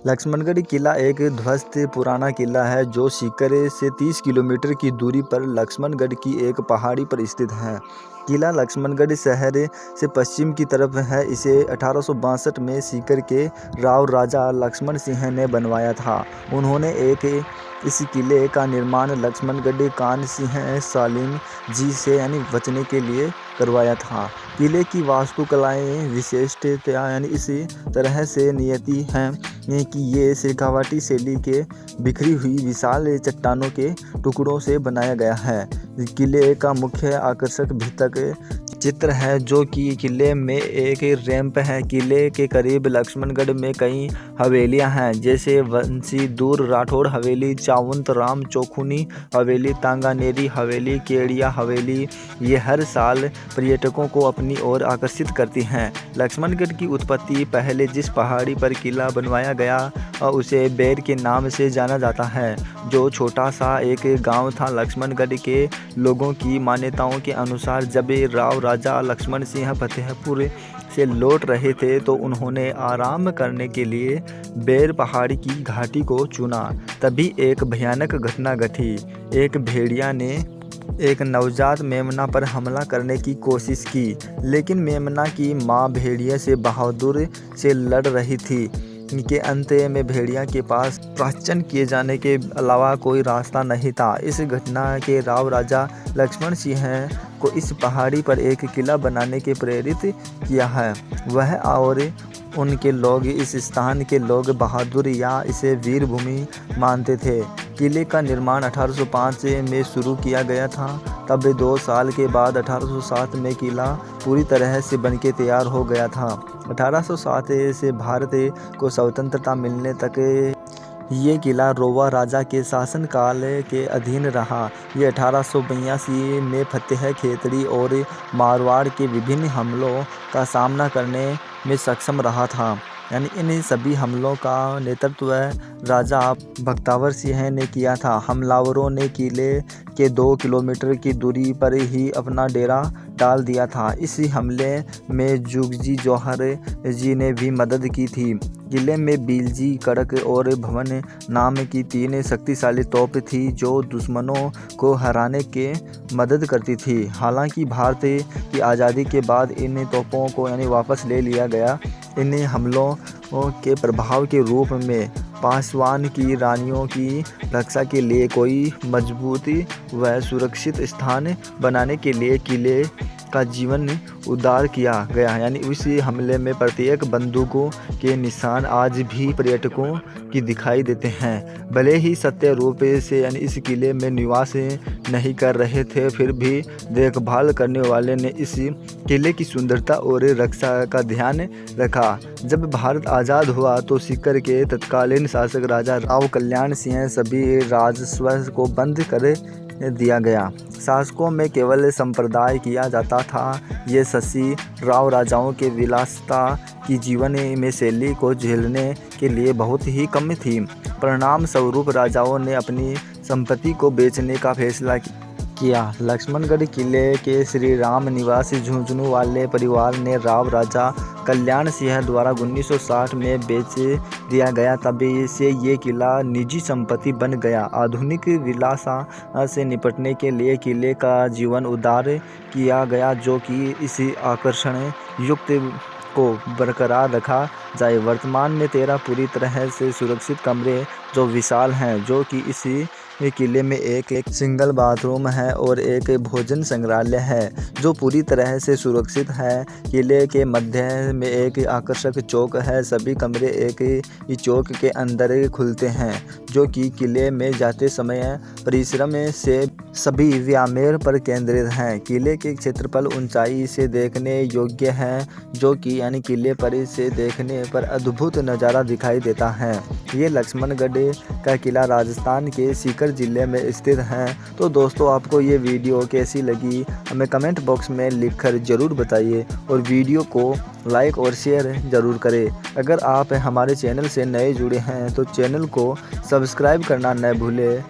लक्ष्मणगढ़ किला एक ध्वस्त पुराना किला है जो सीकर से 30 किलोमीटर की दूरी पर लक्ष्मणगढ़ की एक पहाड़ी पर स्थित है। किला लक्ष्मणगढ़ शहर से पश्चिम की तरफ है। इसे 1862 में सीकर के राव राजा लक्ष्मण सिंह ने बनवाया था। उन्होंने इस किले का निर्माण लक्ष्मणगढ़ कान सिंह सालिम जी से बचने के लिए करवाया था। किले की वास्तुकलाएं विशिष्टता इसी तरह से नियति हैं कि ये शेखावाटी शैली के बिखरी हुई विशाल चट्टानों के टुकड़ों से बनाया गया है। किले का मुख्य आकर्षक भित्तक चित्र है जो कि किले में एक रैंप है। किले के करीब लक्ष्मणगढ़ में कई हवेलियां हैं जैसे वंशी दूर राठौड़ हवेली, चावंत राम चौखुनी हवेली, तांगानेरी हवेली, केड़िया हवेली। ये हर साल पर्यटकों को अपनी ओर आकर्षित करती हैं। लक्ष्मणगढ़ की उत्पत्ति पहले जिस पहाड़ी पर किला बनवाया गया उसे बैर के नाम से जाना जाता है, जो छोटा सा एक गांव था। लक्ष्मणगढ़ के लोगों की मान्यताओं के अनुसार जब राव राजा लक्ष्मण सिंह फतेहपुर से लौट रहे थे तो उन्होंने आराम करने के लिए बैर पहाड़ी की घाटी को चुना। तभी एक भयानक घटना घटी। एक भेड़िया ने एक नवजात मेमना पर हमला करने की कोशिश की, लेकिन मेमना की मां भेड़िया से बहादुर से लड़ रही थी। के अंत में भेड़िया के पास प्राश्चन किए जाने के अलावा कोई रास्ता नहीं था। इस घटना के राव राजा लक्ष्मण सिंह को इस पहाड़ी पर एक किला बनाने के प्रेरित किया है। वह और उनके लोग इस स्थान के लोग बहादुर या इसे वीर भूमि मानते थे। किले का निर्माण 1805 में शुरू किया गया था। तब 2 साल के बाद 1807 में किला पूरी तरह से बनके तैयार हो गया था। 1807 से भारत को स्वतंत्रता मिलने तक ये किला रोवा राजा के शासनकाल के अधीन रहा। ये 1882 में फतेह खेतड़ी और मारवाड़ के विभिन्न हमलों का सामना करने में सक्षम रहा था। इन सभी हमलों का नेतृत्व राजा बख्तावर सिंह ने किया था। हमलावरों ने किले के 2 किलोमीटर की दूरी पर ही अपना डेरा डाल दिया था। इसी हमले में जुगजी जौहर जी ने भी मदद की थी। किले में बिलजी, कड़क और भवन नाम की 3 शक्तिशाली तोप थी जो दुश्मनों को हराने के मदद करती थी। हालांकि भारत की आज़ादी के बाद इन तोपों को वापस ले लिया गया। इन हमलों के प्रभाव के रूप में पासवान की रानियों की रक्षा के लिए कोई मजबूती व सुरक्षित स्थान बनाने के लिए किले का जीवन उद्धार किया गया। उसी हमले में प्रत्येक बंदूकों के निशान आज भी पर्यटकों की दिखाई देते हैं। भले ही सत्य रूप से इस किले में निवास नहीं कर रहे थे, फिर भी देखभाल करने वाले ने इस किले की सुंदरता और रक्षा का ध्यान रखा। जब भारत आज़ाद हुआ तो सीकर के तत्कालीन शासक राजा राव कल्याण सिंह सभी राजस्व को बंद कर दिया गया। शासकों में केवल संप्रदाय किया जाता था। ये शशि राव राजाओं के विलासिता की जीवन में शैली को झेलने के लिए बहुत ही कम थी। परिणाम स्वरूप राजाओं ने अपनी संपत्ति को बेचने का फैसला किया। लक्ष्मणगढ़ किले के श्री राम निवासी झुंझुनू वाले परिवार ने राव राजा कल्याण सिंह द्वारा 1960 में बेच दिया गया। तभी से ये किला निजी संपत्ति बन गया। आधुनिक विलासा से निपटने के लिए किले का जीवन उद्धार किया गया जो कि इसी आकर्षण युक्त को बरकरार रखा जाए। वर्तमान में 13 पूरी तरह से सुरक्षित कमरे जो विशाल हैं, जो कि इसी किले में एक सिंगल बाथरूम है और एक भोजन संग्रहालय है जो पूरी तरह से सुरक्षित है। किले के मध्य में एक आकर्षक चौक है। सभी कमरे एक ही चौक के अंदर खुलते हैं जो कि किले में जाते समय परिश्रम से सभी व्यामेर पर केंद्रित हैं। किले के क्षेत्रफल ऊंचाई से देखने योग्य है जो कि किले पर से देखने पर अद्भुत नज़ारा दिखाई देता है। ये लक्ष्मणगढ़ का किला राजस्थान के सीकर जिले में स्थित है। तो दोस्तों, आपको ये वीडियो कैसी लगी हमें कमेंट बॉक्स में लिखकर ज़रूर बताइए और वीडियो को लाइक और शेयर ज़रूर करें। अगर आप हमारे चैनल से नए जुड़े हैं तो चैनल को सब्सक्राइब करना न भूलें।